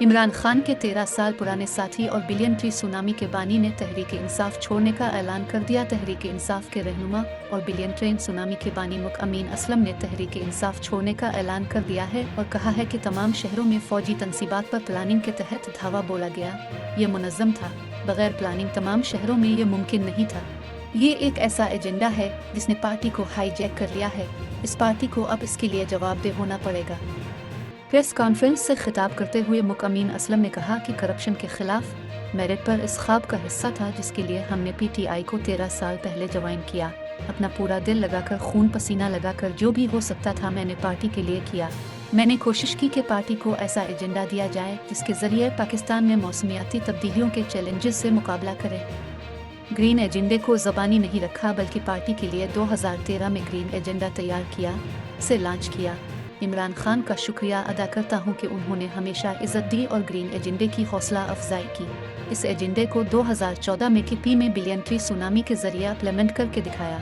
इमरान खान के 13 साल पुराने साथी और बिलियन ट्री सुनामी के बानी ने तहरीक इंसाफ छोड़ने का ऐलान कर दिया। तहरीक इंसाफ के रहनुमा और बिलियन ट्रेन सुनामी के बानी मुकअमीन असलम ने तहरीक इंसाफ छोड़ने का ऐलान कर दिया है और कहा है कि तमाम शहरों में फौजी तनसीबात पर प्लानिंग के तहत धावा बोला गया। ये मुनज़्ज़म था, बगैर प्लानिंग तमाम शहरों में ये मुमकिन नहीं था। ये एक ऐसा एजेंडा है जिसने पार्टी को हाईजैक कर लिया है। इस पार्टी को अब इसके लिए जवाबदेह होना पड़ेगा। प्रेस कॉन्फ्रेंस से खिताब करते हुए मुकअमीन असलम ने कहा कि करप्शन के खिलाफ मेरिट पर इस ख्वाब का हिस्सा था जिसके लिए हमने पीटीआई को 13 साल पहले ज्वाइन किया। अपना पूरा दिल लगाकर, खून पसीना लगाकर जो भी हो सकता था मैंने पार्टी के लिए किया। मैंने कोशिश की कि पार्टी को ऐसा एजेंडा दिया जाए जिसके ज़रिए पाकिस्तान में मौसमियाती तब्दीलियों के चैलेंजेस से मुकाबला करे। ग्रीन एजेंडे को ज़बानी नहीं रखा बल्कि पार्टी के लिए 2013 में ग्रीन एजेंडा तैयार किया, से लॉन्च किया। इमरान खान का शुक्रिया अदा करता हूं कि उन्होंने हमेशा इज़्ज़त दी और ग्रीन एजेंडे की हौसला अफजाई की। इस एजेंडे को 2014 में किपी में बिलियन ट्री सुनामी के ज़रिए इम्प्लीमेंट करके दिखाया।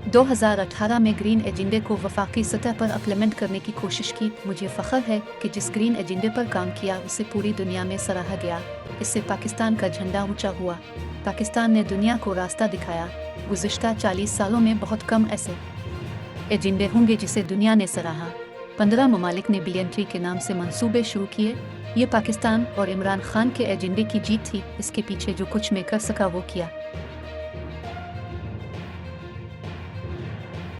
2018 में ग्रीन एजेंडे को वफाकी सतह पर इम्प्लीमेंट करने की कोशिश की। मुझे फ़ख्र है कि जिस ग्रीन एजेंडे पर काम किया उसे पूरी दुनिया में सराहा गया। इससे पाकिस्तान का झंडा ऊंचा हुआ। पाकिस्तान ने दुनिया को रास्ता दिखाया। गुज़िश्ता 40 सालों में बहुत कम ऐसे एजेंडे होंगे जिसे दुनिया ने सराहा। 15 ममालिक ने बिलियन ट्री के नाम से मंसूबे शुरू किए। ये पाकिस्तान और इमरान खान के एजेंडे की जीत थी। इसके पीछे जो कुछ मैं कर सका वो किया।